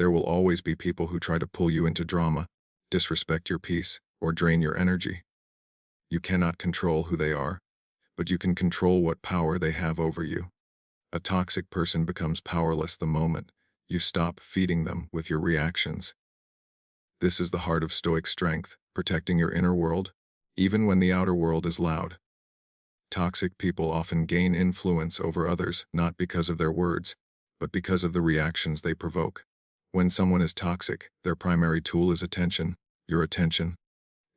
There will always be people who try to pull you into drama, disrespect your peace, or drain your energy. You cannot control who they are, but you can control what power they have over you. A toxic person becomes powerless the moment you stop feeding them with your reactions. This is the heart of Stoic strength, protecting your inner world, even when the outer world is loud. Toxic people often gain influence over others not because of their words, but because of the reactions they provoke. When someone is toxic, their primary tool is attention, your attention.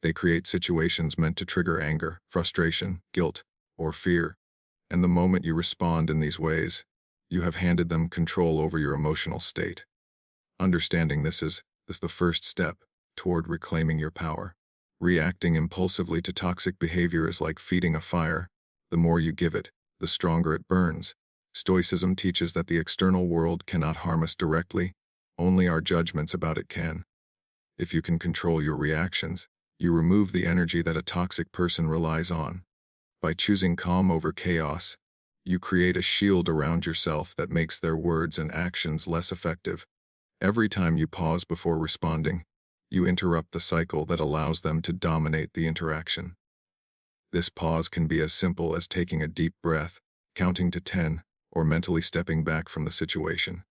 They create situations meant to trigger anger, frustration, guilt, or fear. And the moment you respond in these ways, you have handed them control over your emotional state. Understanding this is the first step toward reclaiming your power. Reacting impulsively to toxic behavior is like feeding a fire. The more you give it, the stronger it burns. Stoicism teaches that the external world cannot harm us directly, only our judgments about it can. If you can control your reactions, you remove the energy that a toxic person relies on. By choosing calm over chaos, you create a shield around yourself that makes their words and actions less effective. Every time you pause before responding, you interrupt the cycle that allows them to dominate the interaction. This pause can be as simple as taking a deep breath, counting to 10, or mentally stepping back from the situation.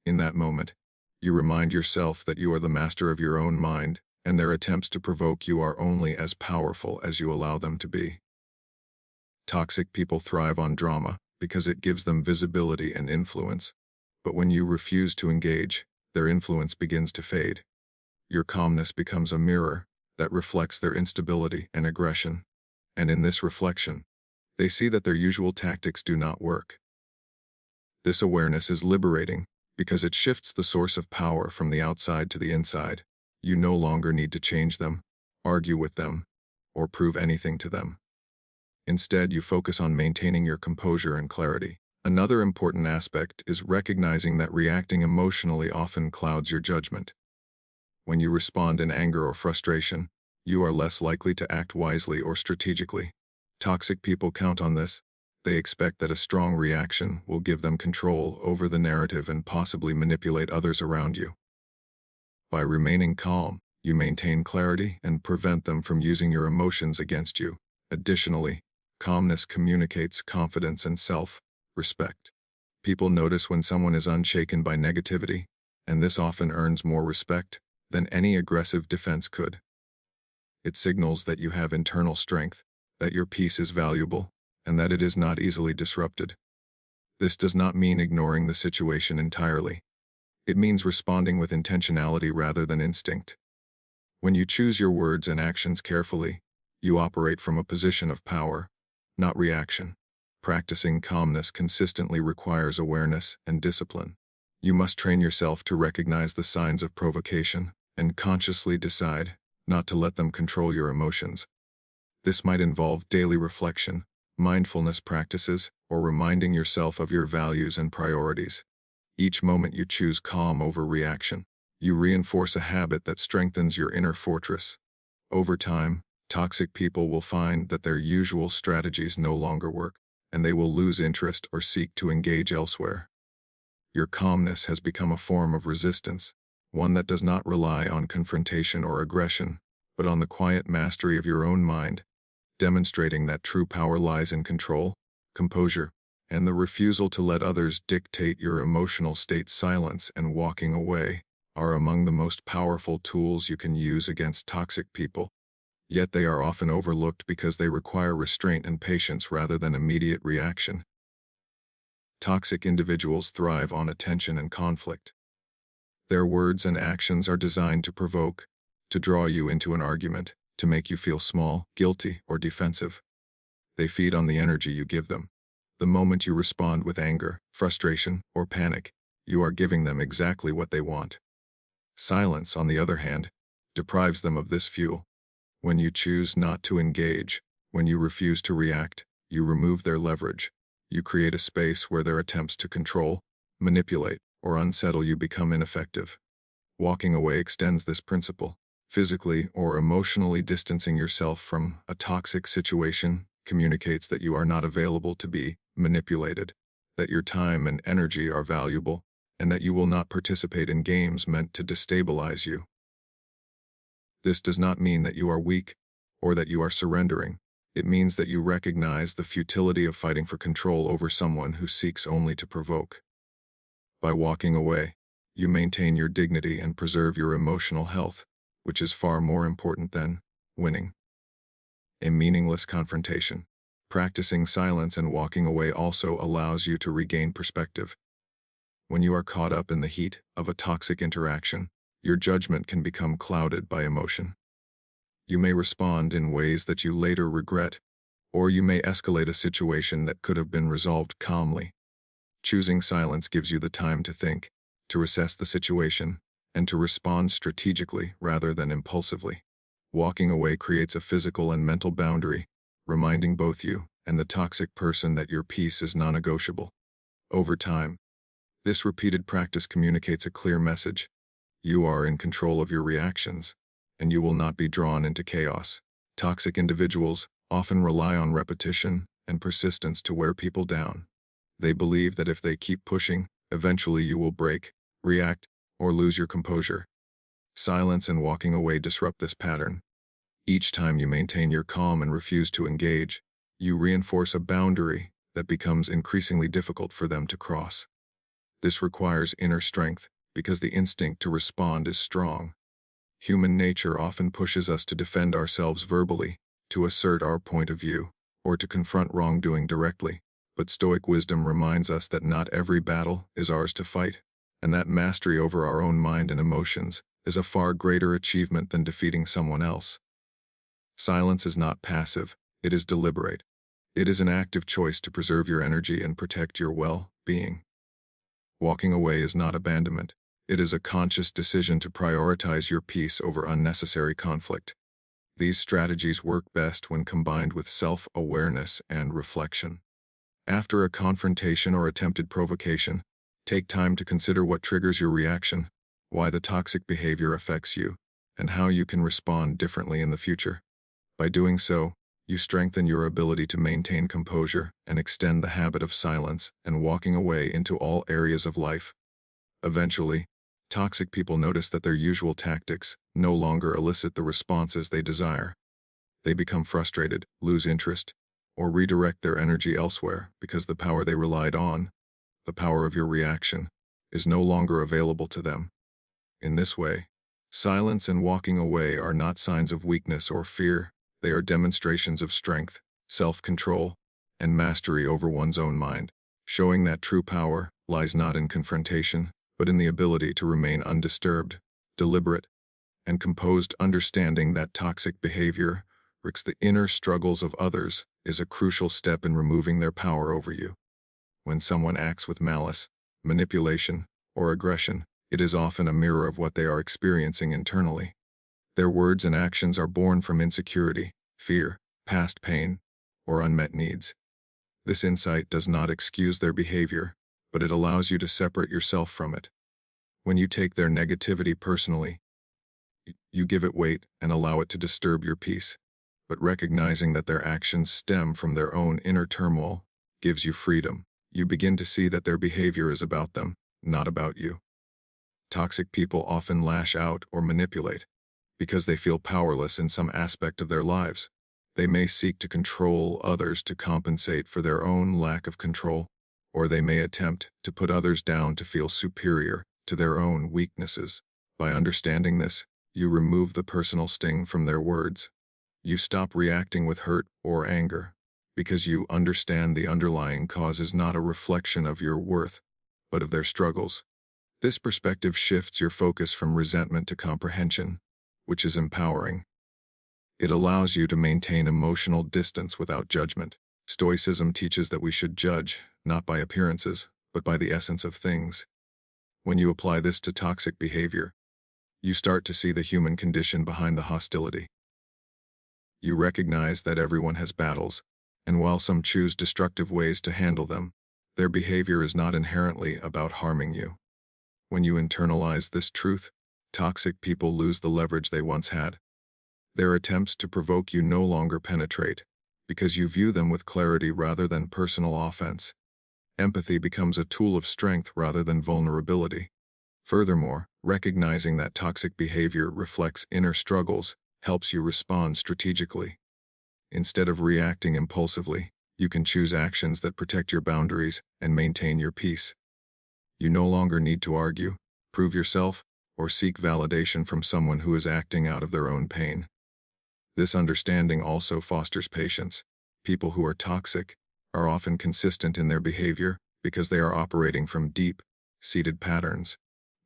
In that moment, you remind yourself that you are the master of your own mind, and their attempts to provoke you are only as powerful as you allow them to be. Toxic people thrive on drama because it gives them visibility and influence. But when you refuse to engage, their influence begins to fade. Your calmness becomes a mirror that reflects their instability and aggression. And in this reflection, they see that their usual tactics do not work. This awareness is liberating because it shifts the source of power from the outside to the inside. You no longer need to change them, argue with them, or prove anything to them. Instead, you focus on maintaining your composure and clarity. Another important aspect is recognizing that reacting emotionally often clouds your judgment. When you respond in anger or frustration, you are less likely to act wisely or strategically. Toxic people count on this. They expect that a strong reaction will give them control over the narrative and possibly manipulate others around you. By remaining calm, you maintain clarity and prevent them from using your emotions against you. Additionally, calmness communicates confidence and self-respect. People notice when someone is unshaken by negativity, and this often earns more respect than any aggressive defense could. It signals that you have internal strength, that your peace is valuable, and that it is not easily disrupted. This does not mean ignoring the situation entirely. It means responding with intentionality rather than instinct. When you choose your words and actions carefully, you operate from a position of power, not reaction. Practicing calmness consistently requires awareness and discipline. You must train yourself to recognize the signs of provocation and consciously decide not to let them control your emotions. This might involve daily reflection, mindfulness practices, or reminding yourself of your values and priorities. Each moment you choose calm over reaction, you reinforce a habit that strengthens your inner fortress. Over time, toxic people will find that their usual strategies no longer work, and they will lose interest or seek to engage elsewhere. Your calmness has become a form of resistance, one that does not rely on confrontation or aggression, but on the quiet mastery of your own mind, demonstrating that true power lies in control, composure, and the refusal to let others dictate your emotional state. Silence and walking away are among the most powerful tools you can use against toxic people, yet they are often overlooked because they require restraint and patience rather than immediate reaction. Toxic individuals thrive on attention and conflict. Their words and actions are designed to provoke, to draw you into an argument, to make you feel small, guilty, or defensive. They feed on the energy you give them. The moment you respond with anger, frustration, or panic, you are giving them exactly what they want. Silence, on the other hand, deprives them of this fuel. When you choose not to engage, when you refuse to react, you remove their leverage. You create a space where their attempts to control, manipulate, or unsettle you become ineffective. Walking away extends this principle. Physically or emotionally distancing yourself from a toxic situation communicates that you are not available to be manipulated, that your time and energy are valuable, and that you will not participate in games meant to destabilize you. This does not mean that you are weak or that you are surrendering. It means that you recognize the futility of fighting for control over someone who seeks only to provoke. By walking away, you maintain your dignity and preserve your emotional health, which is far more important than winning a meaningless confrontation. Practicing silence and walking away also allows you to regain perspective. When you are caught up in the heat of a toxic interaction, your judgment can become clouded by emotion. You may respond in ways that you later regret, or you may escalate a situation that could have been resolved calmly. Choosing silence gives you the time to think, to assess the situation, and to respond strategically rather than impulsively. Walking away creates a physical and mental boundary, reminding both you and the toxic person that your peace is non-negotiable. Over time, this repeated practice communicates a clear message. You are in control of your reactions, and you will not be drawn into chaos. Toxic individuals often rely on repetition and persistence to wear people down. They believe that if they keep pushing, eventually you will break, react, or lose your composure. Silence and walking away disrupt this pattern. Each time you maintain your calm and refuse to engage, you reinforce a boundary that becomes increasingly difficult for them to cross. This requires inner strength because the instinct to respond is strong. Human nature often pushes us to defend ourselves verbally, to assert our point of view, or to confront wrongdoing directly. But Stoic wisdom reminds us that not every battle is ours to fight, and that mastery over our own mind and emotions is a far greater achievement than defeating someone else. Silence is not passive, it is deliberate. It is an active choice to preserve your energy and protect your well-being. Walking away is not abandonment. It is a conscious decision to prioritize your peace over unnecessary conflict. These strategies work best when combined with self-awareness and reflection. After a confrontation or attempted provocation, take time to consider what triggers your reaction, why the toxic behavior affects you, and how you can respond differently in the future. By doing so, you strengthen your ability to maintain composure and extend the habit of silence and walking away into all areas of life. Eventually, toxic people notice that their usual tactics no longer elicit the responses they desire. They become frustrated, lose interest, or redirect their energy elsewhere because the power they relied on, the power of your reaction, is no longer available to them. In this way, silence and walking away are not signs of weakness or fear. They are demonstrations of strength, self-control, and mastery over one's own mind, showing that true power lies not in confrontation, but in the ability to remain undisturbed, deliberate, and composed. Understanding that toxic behavior risks the inner struggles of others is a crucial step in removing their power over you. When someone acts with malice, manipulation, or aggression, it is often a mirror of what they are experiencing internally. Their words and actions are born from insecurity, fear, past pain, or unmet needs. This insight does not excuse their behavior, but it allows you to separate yourself from it. When you take their negativity personally, you give it weight and allow it to disturb your peace. But recognizing that their actions stem from their own inner turmoil gives you freedom. You begin to see that their behavior is about them, not about you. Toxic people often lash out or manipulate because they feel powerless in some aspect of their lives. They may seek to control others to compensate for their own lack of control, or they may attempt to put others down to feel superior to their own weaknesses. By understanding this, you remove the personal sting from their words. You stop reacting with hurt or anger, because you understand the underlying cause is not a reflection of your worth, but of their struggles. This perspective shifts your focus from resentment to comprehension, which is empowering. It allows you to maintain emotional distance without judgment. Stoicism teaches that we should judge, not by appearances, but by the essence of things. When you apply this to toxic behavior, you start to see the human condition behind the hostility. You recognize that everyone has battles, and while some choose destructive ways to handle them, their behavior is not inherently about harming you. When you internalize this truth, toxic people lose the leverage they once had. Their attempts to provoke you no longer penetrate, because you view them with clarity rather than personal offense. Empathy becomes a tool of strength rather than vulnerability. Furthermore, recognizing that toxic behavior reflects inner struggles helps you respond strategically. Instead of reacting impulsively, you can choose actions that protect your boundaries and maintain your peace. You no longer need to argue, prove yourself, or seek validation from someone who is acting out of their own pain. This understanding also fosters patience. People who are toxic are often consistent in their behavior because they are operating from deep-seated patterns.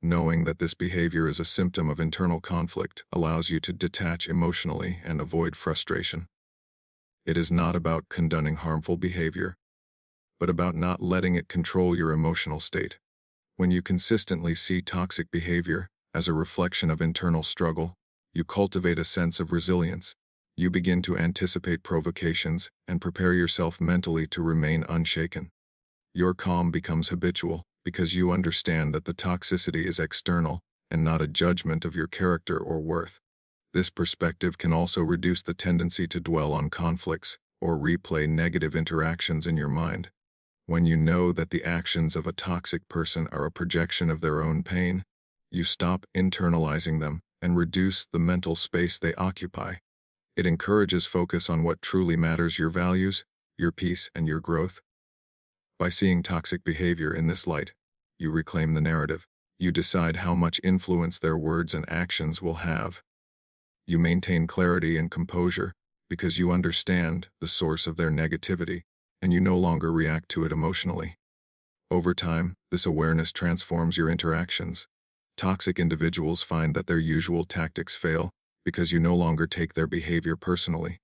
Knowing that this behavior is a symptom of internal conflict allows you to detach emotionally and avoid frustration. It is not about condoning harmful behavior, but about not letting it control your emotional state. When you consistently see toxic behavior as a reflection of internal struggle, you cultivate a sense of resilience. You begin to anticipate provocations and prepare yourself mentally to remain unshaken. Your calm becomes habitual because you understand that the toxicity is external and not a judgment of your character or worth. This perspective can also reduce the tendency to dwell on conflicts or replay negative interactions in your mind. When you know that the actions of a toxic person are a projection of their own pain, you stop internalizing them and reduce the mental space they occupy. It encourages focus on what truly matters: your values, your peace, and your growth. By seeing toxic behavior in this light, you reclaim the narrative. You decide how much influence their words and actions will have. You maintain clarity and composure because you understand the source of their negativity, and you no longer react to it emotionally. Over time, this awareness transforms your interactions. Toxic individuals find that their usual tactics fail because you no longer take their behavior personally.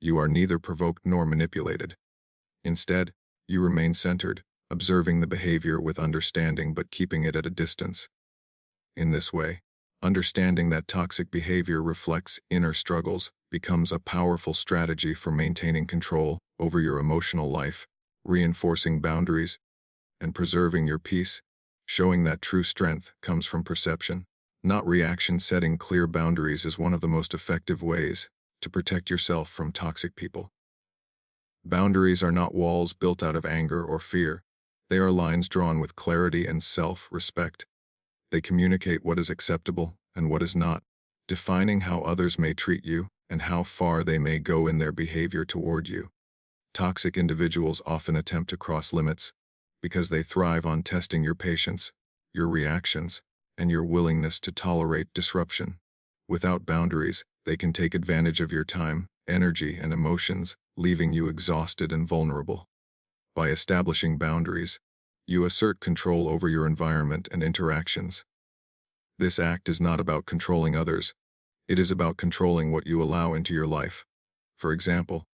You are neither provoked nor manipulated. Instead, you remain centered, observing the behavior with understanding but keeping it at a distance. In this way, understanding that toxic behavior reflects inner struggles becomes a powerful strategy for maintaining control over your emotional life, reinforcing boundaries, and preserving your peace, showing that true strength comes from perception, not reaction. Setting clear boundaries is one of the most effective ways to protect yourself from toxic people. Boundaries are not walls built out of anger or fear. They are lines drawn with clarity and self-respect. They communicate what is acceptable and what is not, defining how others may treat you and how far they may go in their behavior toward you. Toxic individuals often attempt to cross limits because they thrive on testing your patience, your reactions, and your willingness to tolerate disruption. Without boundaries, they can take advantage of your time, energy, and emotions, leaving you exhausted and vulnerable. By establishing boundaries, you assert control over your environment and interactions. This act is not about controlling others. It is about controlling what you allow into your life. For example,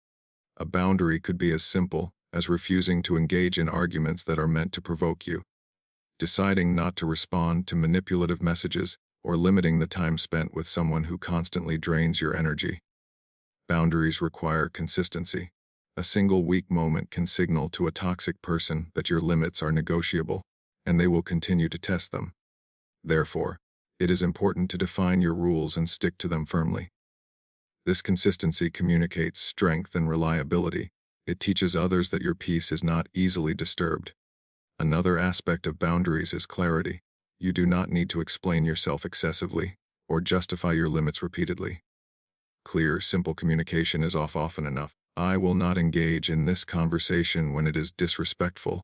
a boundary could be as simple as refusing to engage in arguments that are meant to provoke you, deciding not to respond to manipulative messages, or limiting the time spent with someone who constantly drains your energy. Boundaries require consistency. A single weak moment can signal to a toxic person that your limits are negotiable, and they will continue to test them. Therefore, it is important to define your rules and stick to them firmly. This consistency communicates strength and reliability. It teaches others that your peace is not easily disturbed. Another aspect of boundaries is clarity. You do not need to explain yourself excessively or justify your limits repeatedly. Clear, simple communication is often enough. I will not engage in this conversation when it is disrespectful,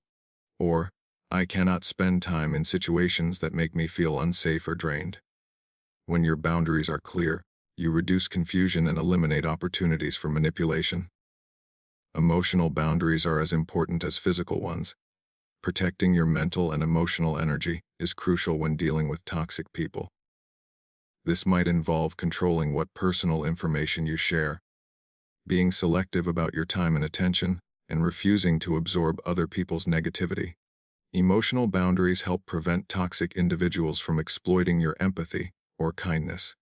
or I cannot spend time in situations that make me feel unsafe or drained. When your boundaries are clear, you reduce confusion and eliminate opportunities for manipulation. Emotional boundaries are as important as physical ones. Protecting your mental and emotional energy is crucial when dealing with toxic people. This might involve controlling what personal information you share, being selective about your time and attention, and refusing to absorb other people's negativity. Emotional boundaries help prevent toxic individuals from exploiting your empathy or kindness.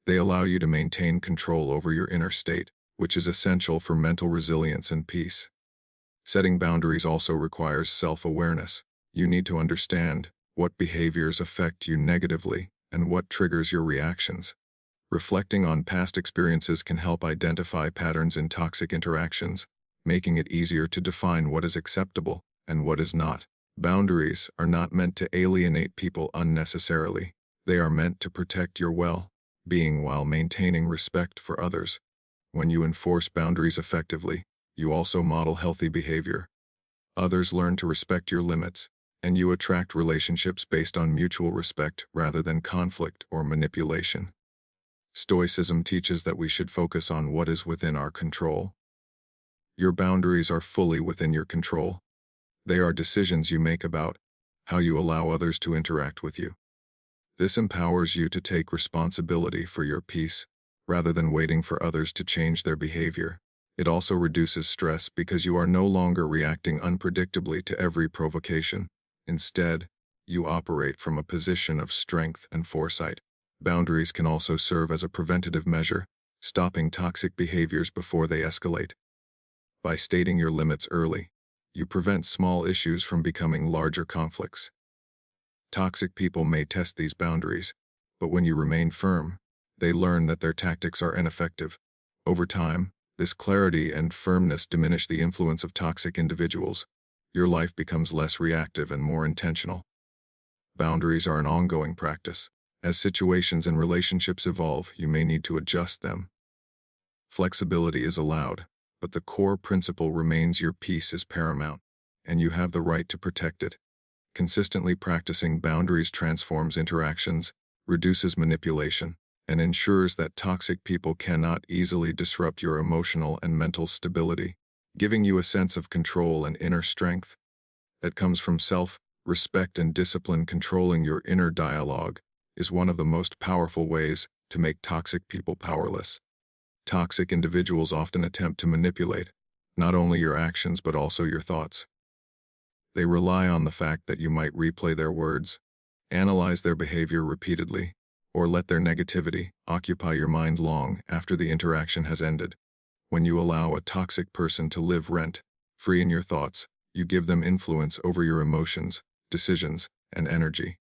They allow you to maintain control over your inner state, which is essential for mental resilience and peace. Setting boundaries also requires self-awareness. You need to understand what behaviors affect you negatively and what triggers your reactions. Reflecting on past experiences can help identify patterns in toxic interactions, making it easier to define what is acceptable and what is not. Boundaries are not meant to alienate people unnecessarily. They are meant to protect your well-being while maintaining respect for others. When you enforce boundaries effectively, you also model healthy behavior. Others learn to respect your limits, and you attract relationships based on mutual respect rather than conflict or manipulation. Stoicism teaches that we should focus on what is within our control. Your boundaries are fully within your control. They are decisions you make about how you allow others to interact with you. This empowers you to take responsibility for your peace, rather than waiting for others to change their behavior. It also reduces stress because you are no longer reacting unpredictably to every provocation. Instead, you operate from a position of strength and foresight. Boundaries can also serve as a preventative measure, stopping toxic behaviors before they escalate. By stating your limits early, you prevent small issues from becoming larger conflicts. Toxic people may test these boundaries, but when you remain firm, they learn that their tactics are ineffective. Over time, this clarity and firmness diminish the influence of toxic individuals. Your life becomes less reactive and more intentional. Boundaries are an ongoing practice. As situations and relationships evolve, you may need to adjust them. Flexibility is allowed, but the core principle remains: your peace is paramount, and you have the right to protect it. Consistently practicing boundaries transforms interactions, reduces manipulation, and ensures that toxic people cannot easily disrupt your emotional and mental stability, giving you a sense of control and inner strength that comes from self-respect and discipline. Controlling your inner dialogue is one of the most powerful ways to make toxic people powerless. Toxic individuals often attempt to manipulate not only your actions but also your thoughts. They rely on the fact that you might replay their words, analyze their behavior repeatedly, or let their negativity occupy your mind long after the interaction has ended. When you allow a toxic person to live rent-free in your thoughts, you give them influence over your emotions, decisions, and energy.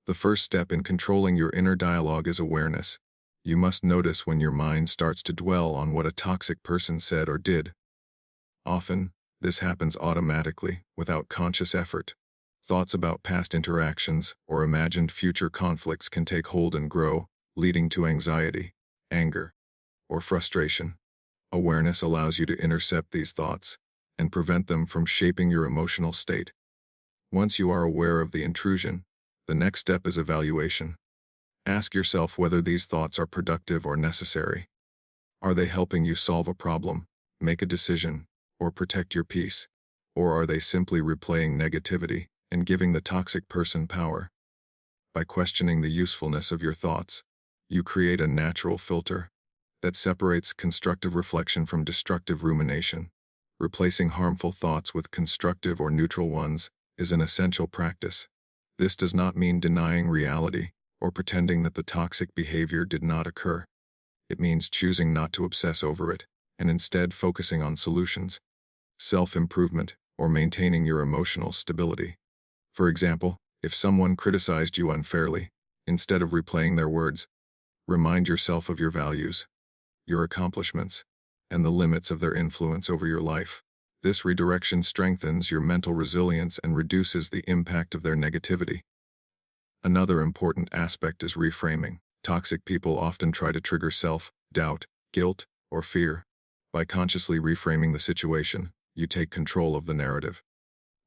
The first step in controlling your inner dialogue is awareness. You must notice when your mind starts to dwell on what a toxic person said or did. Often, this happens automatically, without conscious effort. Thoughts about past interactions or imagined future conflicts can take hold and grow, leading to anxiety, anger, or frustration. Awareness allows you to intercept these thoughts and prevent them from shaping your emotional state. Once you are aware of the intrusion, the next step is evaluation. Ask yourself whether these thoughts are productive or necessary. Are they helping you solve a problem, make a decision, or protect your peace? Or are they simply replaying negativity and giving the toxic person power? By questioning the usefulness of your thoughts, you create a natural filter that separates constructive reflection from destructive rumination. Replacing harmful thoughts with constructive or neutral ones is an essential practice. This does not mean denying reality or pretending that the toxic behavior did not occur. It means choosing not to obsess over it and instead focusing on solutions, self-improvement, or maintaining your emotional stability. For example, if someone criticized you unfairly, instead of replaying their words, remind yourself of your values, your accomplishments, and the limits of their influence over your life. This redirection strengthens your mental resilience and reduces the impact of their negativity. Another important aspect is reframing. Toxic people often try to trigger self-doubt, guilt, or fear. By consciously reframing the situation, you take control of the narrative.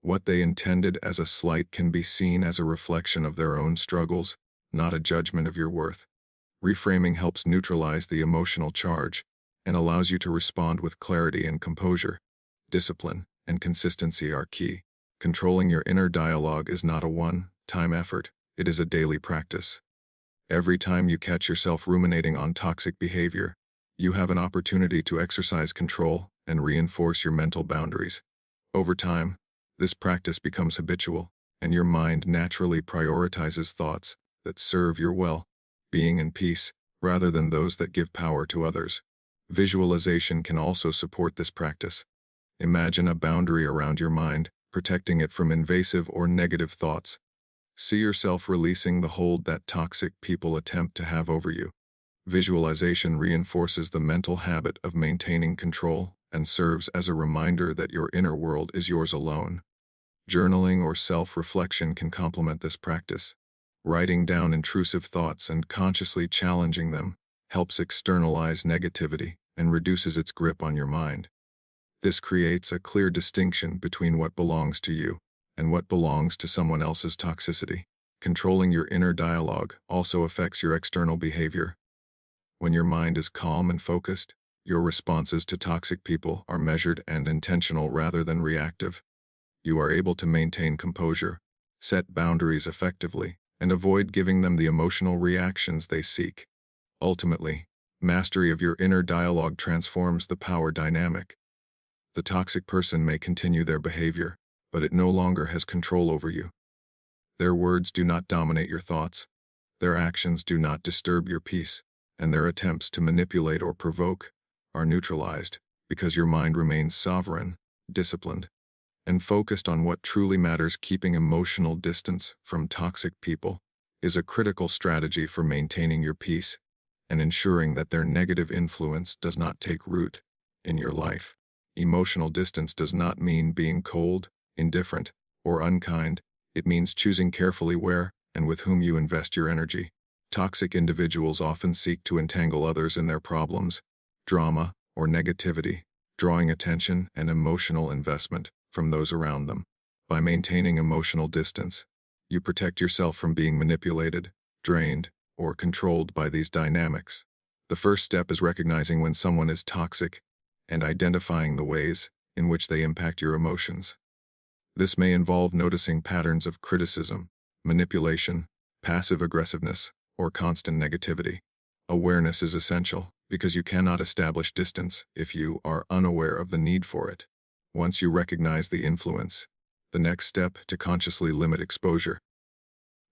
What they intended as a slight can be seen as a reflection of their own struggles, not a judgment of your worth. Reframing helps neutralize the emotional charge and allows you to respond with clarity and composure. Discipline and consistency are key. Controlling your inner dialogue is not a one-time effort, it is a daily practice. Every time you catch yourself ruminating on toxic behavior, you have an opportunity to exercise control and reinforce your mental boundaries. Over time, this practice becomes habitual, and your mind naturally prioritizes thoughts that serve your well-being and peace, rather than those that give power to others. Visualization can also support this practice. Imagine a boundary around your mind, protecting it from invasive or negative thoughts. See yourself releasing the hold that toxic people attempt to have over you. Visualization reinforces the mental habit of maintaining control and serves as a reminder that your inner world is yours alone. Journaling or self-reflection can complement this practice. Writing down intrusive thoughts and consciously challenging them helps externalize negativity and reduces its grip on your mind. This creates a clear distinction between what belongs to you and what belongs to someone else's toxicity. Controlling your inner dialogue also affects your external behavior. When your mind is calm and focused, your responses to toxic people are measured and intentional rather than reactive. You are able to maintain composure, set boundaries effectively, and avoid giving them the emotional reactions they seek. Ultimately, mastery of your inner dialogue transforms the power dynamic. The toxic person may continue their behavior, but it no longer has control over you. Their words do not dominate your thoughts, their actions do not disturb your peace, and their attempts to manipulate or provoke are neutralized because your mind remains sovereign, disciplined, and focused on what truly matters. Keeping emotional distance from toxic people is a critical strategy for maintaining your peace and ensuring that their negative influence does not take root in your life. Emotional distance does not mean being cold, indifferent, or unkind. It means choosing carefully where and with whom you invest your energy. Toxic individuals often seek to entangle others in their problems, drama, or negativity, drawing attention and emotional investment from those around them. By maintaining emotional distance, you protect yourself from being manipulated, drained, or controlled by these dynamics. The first step is recognizing when someone is toxic and identifying the ways in which they impact your emotions. This may involve noticing patterns of criticism, manipulation, passive aggressiveness, or constant negativity. Awareness is essential because you cannot establish distance if you are unaware of the need for it. Once you recognize the influence, the next step to consciously limit exposure.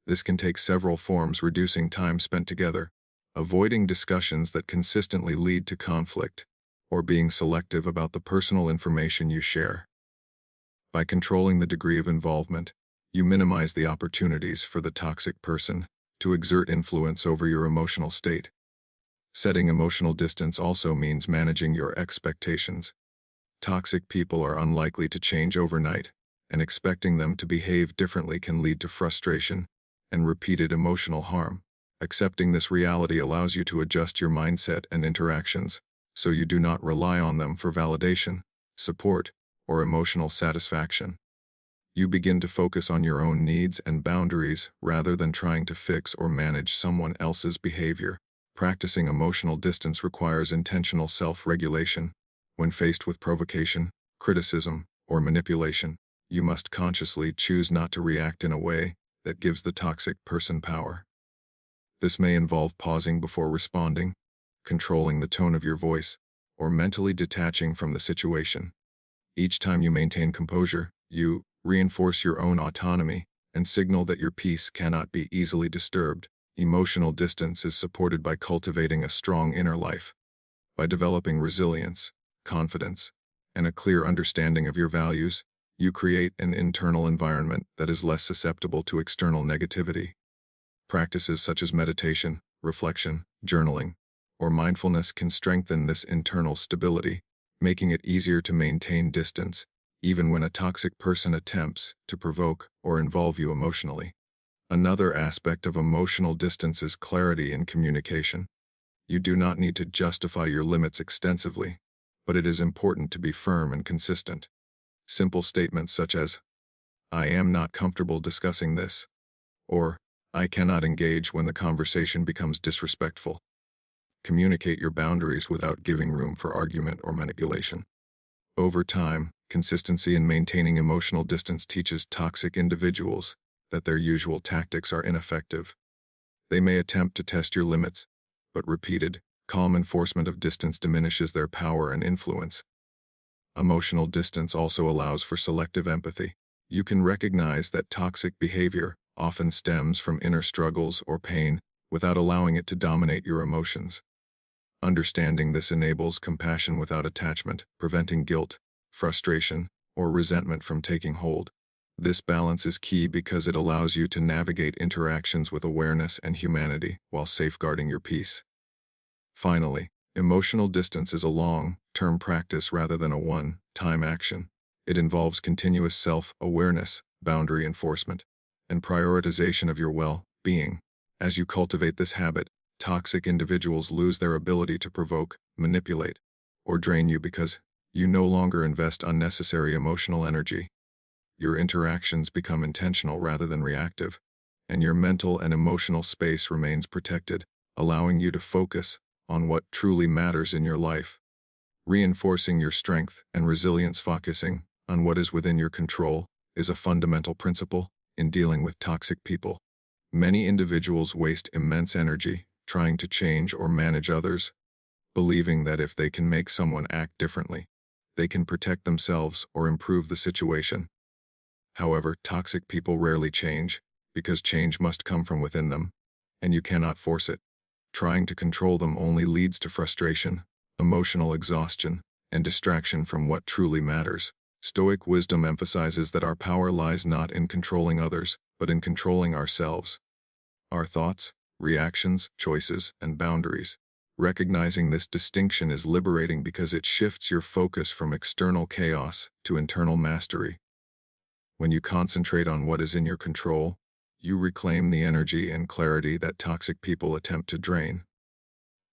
This can take several forms: reducing time spent together, avoiding discussions that consistently lead to conflict, or being selective about the personal information you share. By controlling the degree of involvement, you minimize the opportunities for the toxic person to exert influence over your emotional state. Setting emotional distance also means managing your expectations. Toxic people are unlikely to change overnight, and expecting them to behave differently can lead to frustration and repeated emotional harm. Accepting this reality allows you to adjust your mindset and interactions, so you do not rely on them for validation, support, or emotional satisfaction. You begin to focus on your own needs and boundaries rather than trying to fix or manage someone else's behavior. Practicing emotional distance requires intentional self-regulation. When faced with provocation, criticism, or manipulation, you must consciously choose not to react in a way that gives the toxic person power. This may involve pausing before responding, controlling the tone of your voice, or mentally detaching from the situation. Each time you maintain composure, you reinforce your own autonomy and signal that your peace cannot be easily disturbed. Emotional distance is supported by cultivating a strong inner life. By developing resilience, confidence, and a clear understanding of your values, you create an internal environment that is less susceptible to external negativity. Practices such as meditation, reflection, journaling, or mindfulness can strengthen this internal stability, making it easier to maintain distance, even when a toxic person attempts to provoke or involve you emotionally. Another aspect of emotional distance is clarity in communication. You do not need to justify your limits extensively, but it is important to be firm and consistent. Simple statements such as, "I am not comfortable discussing this," or "I cannot engage when the conversation becomes disrespectful." Communicate your boundaries without giving room for argument or manipulation. Over time, consistency in maintaining emotional distance teaches toxic individuals that their usual tactics are ineffective. They may attempt to test your limits, but repeated, calm enforcement of distance diminishes their power and influence. Emotional distance also allows for selective empathy. You can recognize that toxic behavior often stems from inner struggles or pain without allowing it to dominate your emotions. Understanding this enables compassion without attachment, preventing guilt, frustration, or resentment from taking hold. This balance is key because it allows you to navigate interactions with awareness and humanity while safeguarding your peace. Finally, emotional distance is a long-term practice rather than a one-time action. It involves continuous self-awareness, boundary enforcement, and prioritization of your well-being. As you cultivate this habit, toxic individuals lose their ability to provoke, manipulate, or drain you because you no longer invest unnecessary emotional energy. Your interactions become intentional rather than reactive, and your mental and emotional space remains protected, allowing you to focus on what truly matters in your life. Reinforcing your strength and resilience, focusing on what is within your control, is a fundamental principle in dealing with toxic people. Many individuals waste immense energy trying to change or manage others, believing that if they can make someone act differently, they can protect themselves or improve the situation. However, toxic people rarely change, because change must come from within them, and you cannot force it. Trying to control them only leads to frustration, emotional exhaustion, and distraction from what truly matters. Stoic wisdom emphasizes that our power lies not in controlling others, but in controlling ourselves. Our thoughts, reactions, choices, and boundaries. Recognizing this distinction is liberating because it shifts your focus from external chaos to internal mastery. When you concentrate on what is in your control, you reclaim the energy and clarity that toxic people attempt to drain.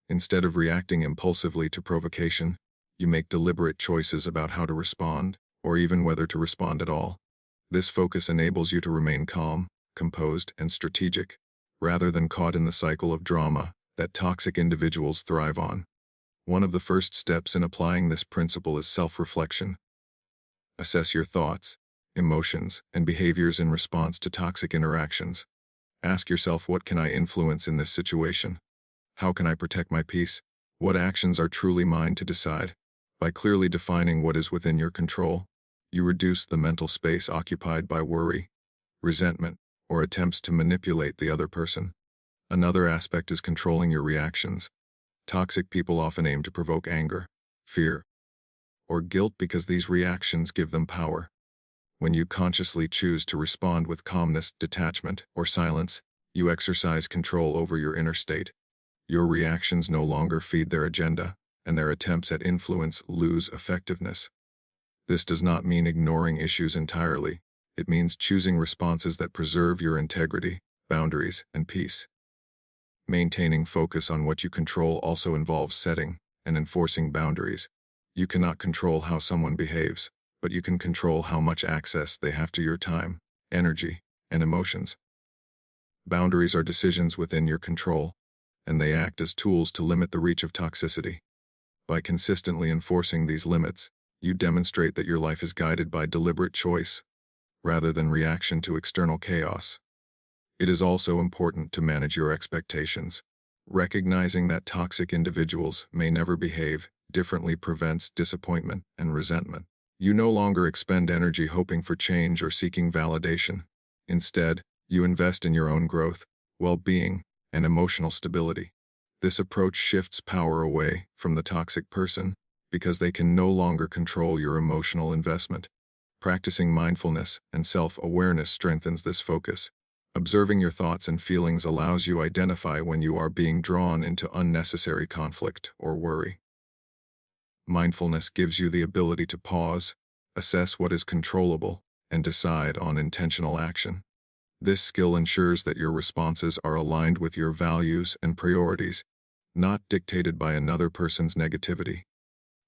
Instead of reacting impulsively to provocation, you make deliberate choices about how to respond, or even whether to respond at all. This focus enables you to remain calm, composed, and strategic, rather than caught in the cycle of drama that toxic individuals thrive on. One of the first steps in applying this principle is self-reflection. Assess your thoughts, emotions, and behaviors in response to toxic interactions. Ask yourself, what can I influence in this situation? How can I protect my peace? What actions are truly mine to decide? By clearly defining what is within your control, you reduce the mental space occupied by worry, resentment, or attempts to manipulate the other person. Another aspect is controlling your reactions. Toxic people often aim to provoke anger, fear, or guilt because these reactions give them power. When you consciously choose to respond with calmness, detachment, or silence, you exercise control over your inner state. Your reactions no longer feed their agenda, and their attempts at influence lose effectiveness. This does not mean ignoring issues entirely. It means choosing responses that preserve your integrity, boundaries, and peace. Maintaining focus on what you control also involves setting and enforcing boundaries. You cannot control how someone behaves, but you can control how much access they have to your time, energy, and emotions. Boundaries are decisions within your control, and they act as tools to limit the reach of toxicity. By consistently enforcing these limits, you demonstrate that your life is guided by deliberate choice, rather than reaction to external chaos. It is also important to manage your expectations. Recognizing that toxic individuals may never behave differently prevents disappointment and resentment. You no longer expend energy hoping for change or seeking validation. Instead, you invest in your own growth, well-being, and emotional stability. This approach shifts power away from the toxic person because they can no longer control your emotional investment. Practicing mindfulness and self-awareness strengthens this focus. Observing your thoughts and feelings allows you to identify when you are being drawn into unnecessary conflict or worry. Mindfulness gives you the ability to pause, assess what is controllable, and decide on intentional action. This skill ensures that your responses are aligned with your values and priorities, not dictated by another person's negativity.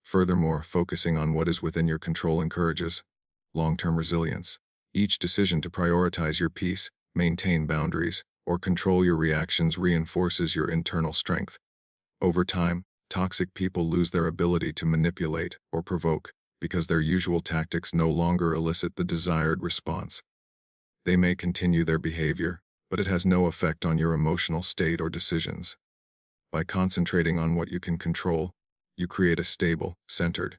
Furthermore, focusing on what is within your control encourages long-term resilience. Each decision to prioritize your peace, maintain boundaries, or control your reactions reinforces your internal strength. Over time, toxic people lose their ability to manipulate or provoke because their usual tactics no longer elicit the desired response. They may continue their behavior, but it has no effect on your emotional state or decisions. By concentrating on what you can control, you create a stable, centered,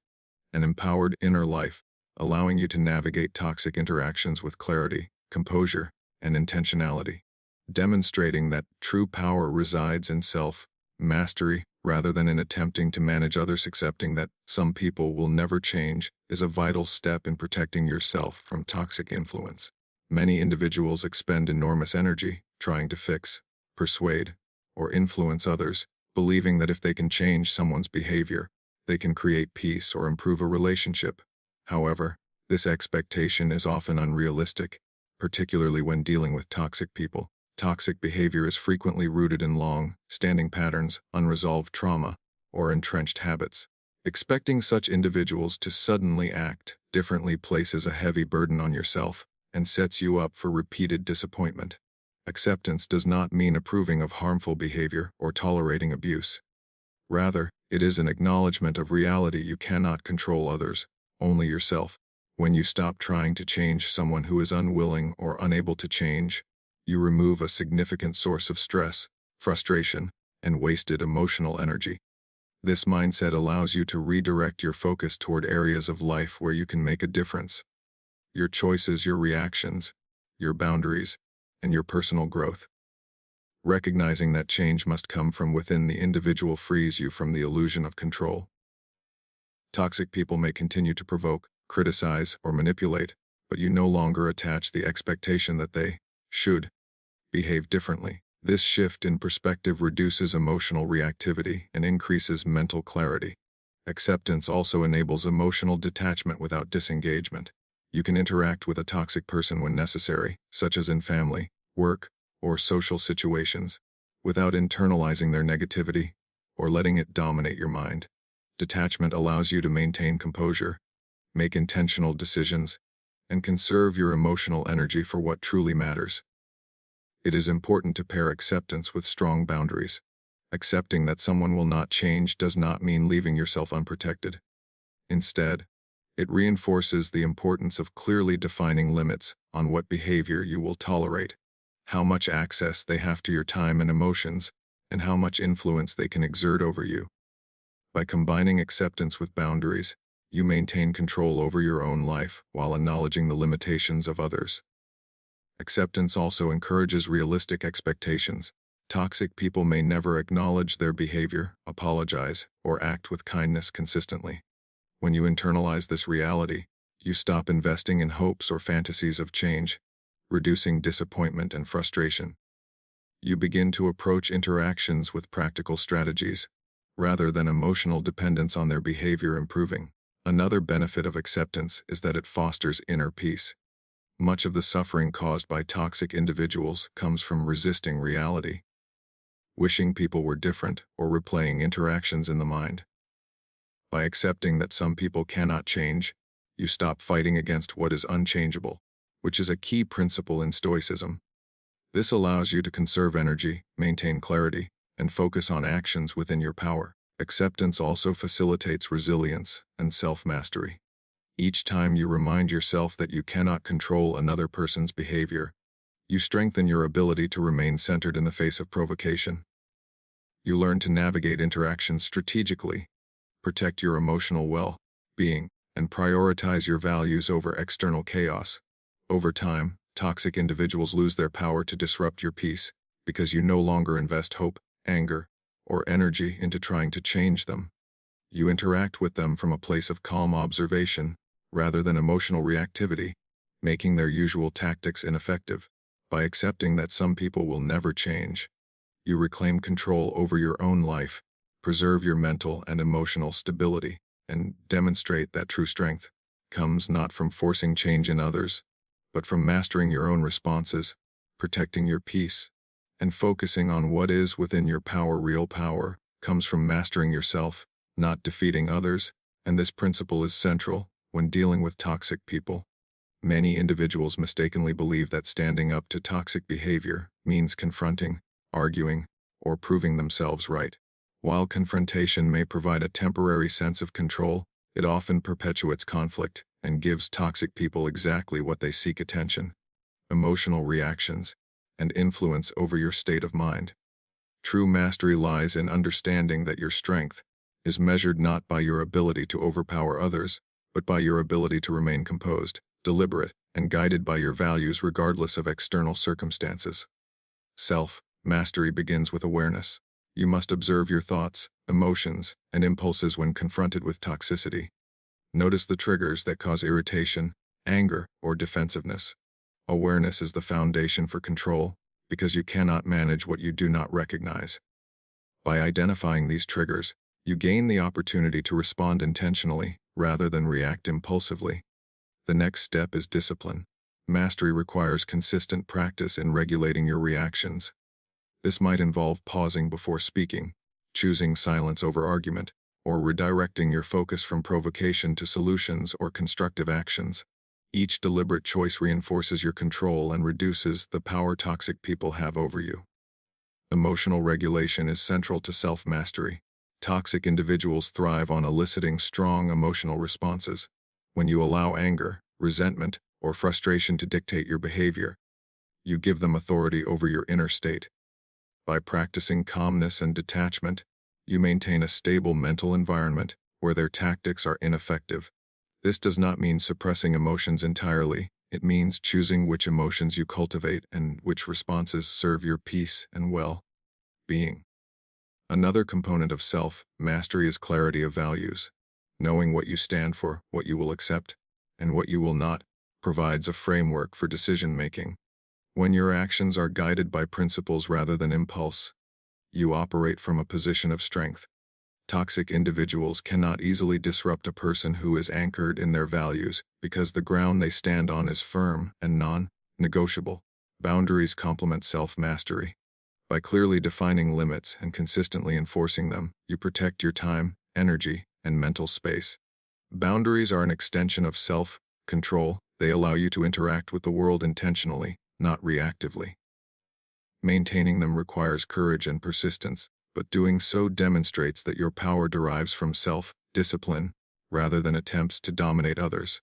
and empowered inner life, allowing you to navigate toxic interactions with clarity, composure, and intentionality. Demonstrating that true power resides in self-mastery rather than in attempting to manage others. Accepting that some people will never change is a vital step in protecting yourself from toxic influence. Many individuals expend enormous energy trying to fix, persuade, or influence others, believing that if they can change someone's behavior, they can create peace or improve a relationship. However, This expectation is often unrealistic, particularly when dealing with toxic people. Toxic behavior is frequently rooted in long-standing patterns, unresolved trauma, or entrenched habits. Expecting such individuals to suddenly act differently places a heavy burden on yourself and sets you up for repeated disappointment. Acceptance does not mean approving of harmful behavior or tolerating abuse. Rather, it is an acknowledgement of reality. You cannot control others, only yourself. When you stop trying to change someone who is unwilling or unable to change, you remove a significant source of stress, frustration, and wasted emotional energy. This mindset allows you to redirect your focus toward areas of life where you can make a difference. Your choices, your reactions, your boundaries, and your personal growth. Recognizing that change must come from within the individual frees you from the illusion of control. Toxic people may continue to provoke, criticize, or manipulate, but you no longer attach the expectation that they should behave differently. This shift in perspective reduces emotional reactivity and increases mental clarity. Acceptance also enables emotional detachment without disengagement. You can interact with a toxic person when necessary, such as in family, work, or social situations, without internalizing their negativity or letting it dominate your mind. Detachment allows you to maintain composure, make intentional decisions, and conserve your emotional energy for what truly matters. It is important to pair acceptance with strong boundaries. Accepting that someone will not change does not mean leaving yourself unprotected. Instead, it reinforces the importance of clearly defining limits on what behavior you will tolerate, how much access they have to your time and emotions, and how much influence they can exert over you. By combining acceptance with boundaries, you maintain control over your own life while acknowledging the limitations of others. Acceptance also encourages realistic expectations. Toxic people may never acknowledge their behavior, apologize, or act with kindness consistently. When you internalize this reality, you stop investing in hopes or fantasies of change, reducing disappointment and frustration. You begin to approach interactions with practical strategies, rather than emotional dependence on their behavior improving. Another benefit of acceptance is that it fosters inner peace. Much of the suffering caused by toxic individuals comes from resisting reality, wishing people were different, or replaying interactions in the mind. By accepting that some people cannot change, you stop fighting against what is unchangeable, which is a key principle in Stoicism. This allows you to conserve energy, maintain clarity, and focus on actions within your power. Acceptance also facilitates resilience and self-mastery. Each time you remind yourself that you cannot control another person's behavior, you strengthen your ability to remain centered in the face of provocation. You learn to navigate interactions strategically, protect your emotional well-being, and prioritize your values over external chaos. Over time, toxic individuals lose their power to disrupt your peace because you no longer invest hope, anger, or energy into trying to change them. You interact with them from a place of calm observation rather than emotional reactivity, making their usual tactics ineffective. By accepting that some people will never change, you reclaim control over your own life, preserve your mental and emotional stability, and demonstrate that true strength comes not from forcing change in others, but from mastering your own responses, protecting your peace, and focusing on what is within your power. Real power comes from mastering yourself, not defeating others, and this principle is central when dealing with toxic people. Many individuals mistakenly believe that standing up to toxic behavior means confronting, arguing, or proving themselves right. While confrontation may provide a temporary sense of control, it often perpetuates conflict and gives toxic people exactly what they seek: attention, emotional reactions, and influence over your state of mind. True mastery lies in understanding that your strength is measured not by your ability to overpower others, but by your ability to remain composed, deliberate, and guided by your values regardless of external circumstances. Self-mastery begins with awareness. You must observe your thoughts, emotions, and impulses when confronted with toxicity. Notice the triggers that cause irritation, anger, or defensiveness. Awareness is the foundation for control, because you cannot manage what you do not recognize. By identifying these triggers, you gain the opportunity to respond intentionally rather than react impulsively. The next step is discipline. Mastery requires consistent practice in regulating your reactions. This might involve pausing before speaking, choosing silence over argument, or redirecting your focus from provocation to solutions or constructive actions. Each deliberate choice reinforces your control and reduces the power toxic people have over you. Emotional regulation is central to self-mastery. Toxic individuals thrive on eliciting strong emotional responses. When you allow anger, resentment, or frustration to dictate your behavior, you give them authority over your inner state. By practicing calmness and detachment, you maintain a stable mental environment where their tactics are ineffective. This does not mean suppressing emotions entirely. It means choosing which emotions you cultivate and which responses serve your peace and well-being. Another component of self-mastery is clarity of values. Knowing what you stand for, what you will accept, and what you will not, provides a framework for decision-making. When your actions are guided by principles rather than impulse, you operate from a position of strength. Toxic individuals cannot easily disrupt a person who is anchored in their values because the ground they stand on is firm and non-negotiable. Boundaries complement self-mastery. By clearly defining limits and consistently enforcing them, you protect your time, energy, and mental space. Boundaries are an extension of self-control. They allow you to interact with the world intentionally, not reactively. Maintaining them requires courage and persistence, but doing so demonstrates that your power derives from self-discipline rather than attempts to dominate others.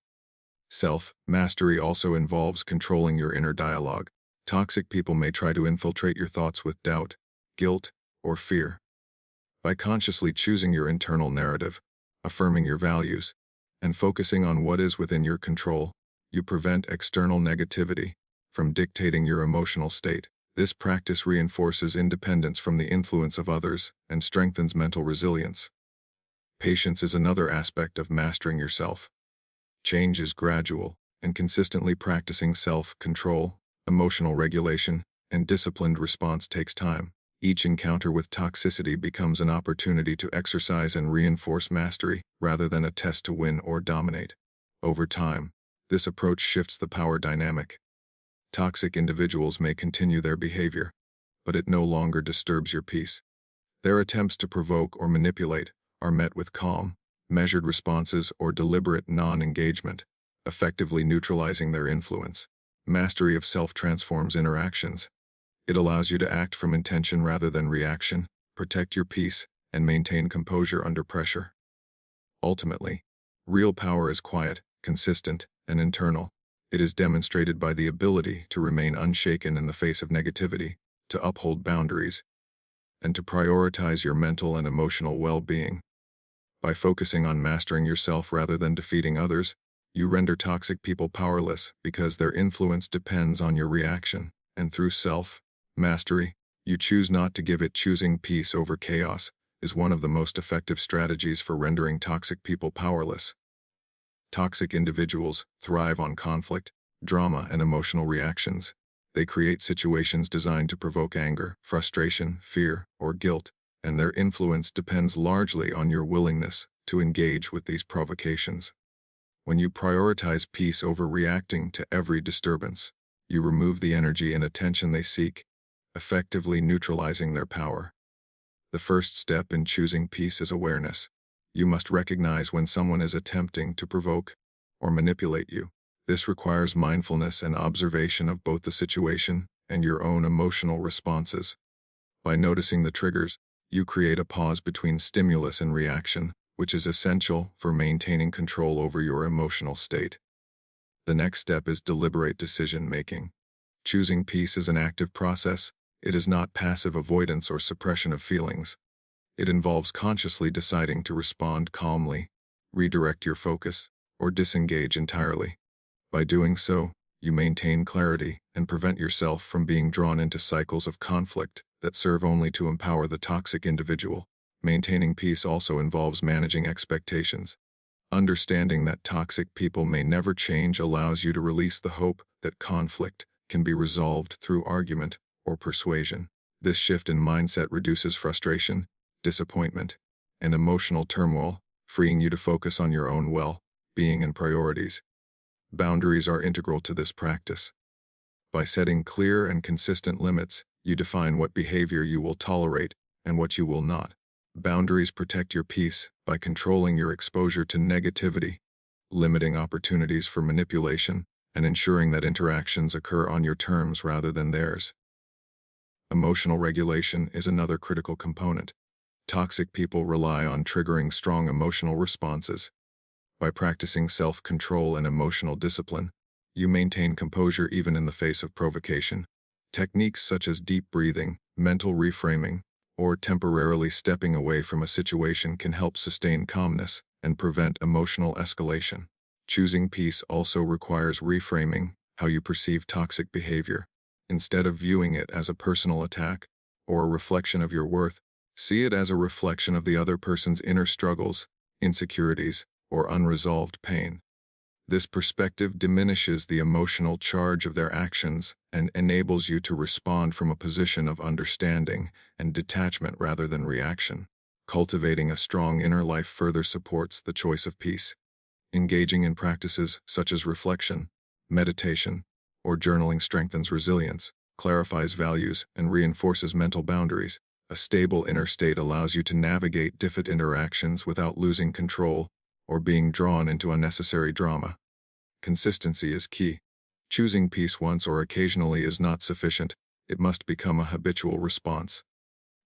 Self-mastery also involves controlling your inner dialogue. Toxic people may try to infiltrate your thoughts with doubt, guilt, or fear. By consciously choosing your internal narrative, affirming your values, and focusing on what is within your control, you prevent external negativity from dictating your emotional state. This practice reinforces independence from the influence of others and strengthens mental resilience. Patience is another aspect of mastering yourself. Change is gradual, and consistently practicing self-control, emotional regulation, and disciplined response takes time. Each encounter with toxicity becomes an opportunity to exercise and reinforce mastery rather than a test to win or dominate. Over time, this approach shifts the power dynamic. Toxic individuals may continue their behavior, but it no longer disturbs your peace. Their attempts to provoke or manipulate are met with calm, measured responses or deliberate non-engagement, effectively neutralizing their influence. Mastery of self transforms interactions. It allows you to act from intention rather than reaction, protect your peace, and maintain composure under pressure. Ultimately, real power is quiet, consistent, and internal. It is demonstrated by the ability to remain unshaken in the face of negativity, to uphold boundaries, and to prioritize your mental and emotional well-being. By focusing on mastering yourself rather than defeating others, you render toxic people powerless because their influence depends on your reaction, and through self-mastery, you choose not to give it. Choosing peace over chaos is one of the most effective strategies for rendering toxic people powerless. Toxic individuals thrive on conflict, drama, and emotional reactions. They create situations designed to provoke anger, frustration, fear, or guilt, and their influence depends largely on your willingness to engage with these provocations. When you prioritize peace over reacting to every disturbance, you remove the energy and attention they seek, effectively neutralizing their power. The first step in choosing peace is awareness. You must recognize when someone is attempting to provoke or manipulate you. This requires mindfulness and observation of both the situation and your own emotional responses. By noticing the triggers, you create a pause between stimulus and reaction, which is essential for maintaining control over your emotional state. The next step is deliberate decision-making. Choosing peace is an active process. It is not passive avoidance or suppression of feelings. It involves consciously deciding to respond calmly, redirect your focus, or disengage entirely. By doing so, you maintain clarity and prevent yourself from being drawn into cycles of conflict that serve only to empower the toxic individual. Maintaining peace also involves managing expectations. Understanding that toxic people may never change allows you to release the hope that conflict can be resolved through argument or persuasion. This shift in mindset reduces frustration, disappointment, and emotional turmoil, freeing you to focus on your own well-being and priorities. Boundaries are integral to this practice. By setting clear and consistent limits, you define what behavior you will tolerate and what you will not. Boundaries protect your peace by controlling your exposure to negativity, limiting opportunities for manipulation, and ensuring that interactions occur on your terms rather than theirs. Emotional regulation is another critical component. Toxic people rely on triggering strong emotional responses. By practicing self-control and emotional discipline, you maintain composure even in the face of provocation. Techniques such as deep breathing, mental reframing, or temporarily stepping away from a situation can help sustain calmness and prevent emotional escalation. Choosing peace also requires reframing how you perceive toxic behavior. Instead of viewing it as a personal attack or a reflection of your worth, see it as a reflection of the other person's inner struggles, insecurities, or unresolved pain. This perspective diminishes the emotional charge of their actions and enables you to respond from a position of understanding and detachment rather than reaction. Cultivating a strong inner life further supports the choice of peace. Engaging in practices such as reflection, meditation, or journaling strengthens resilience, clarifies values, and reinforces mental boundaries. A stable inner state allows you to navigate difficult interactions without losing control or being drawn into unnecessary drama. Consistency is key. Choosing peace once or occasionally is not sufficient. It must become a habitual response.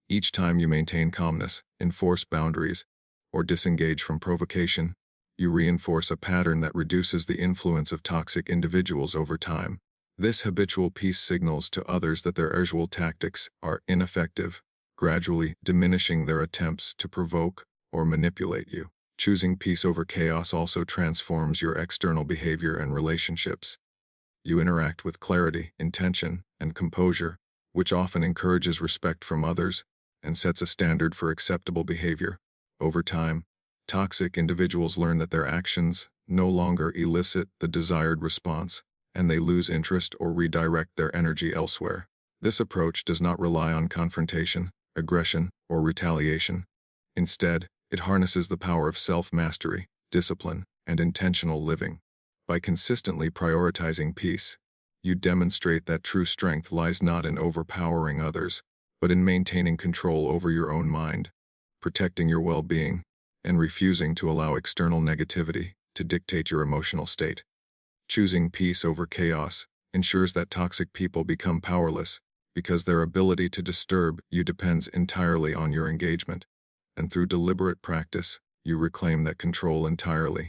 Each time you maintain calmness, enforce boundaries, or disengage from provocation, you reinforce a pattern that reduces the influence of toxic individuals over time. This habitual peace signals to others that their usual tactics are ineffective, gradually diminishing their attempts to provoke or manipulate you. Choosing peace over chaos also transforms your external behavior and relationships. You interact with clarity, intention, and composure, which often encourages respect from others and sets a standard for acceptable behavior. Over time, toxic individuals learn that their actions no longer elicit the desired response, and they lose interest or redirect their energy elsewhere. This approach does not rely on confrontation, aggression, or retaliation. Instead, it harnesses the power of self-mastery, discipline, and intentional living. By consistently prioritizing peace, you demonstrate that true strength lies not in overpowering others, but in maintaining control over your own mind, protecting your well-being, and refusing to allow external negativity to dictate your emotional state. Choosing peace over chaos ensures that toxic people become powerless because their ability to disturb you depends entirely on your engagement. And through deliberate practice, you reclaim that control entirely.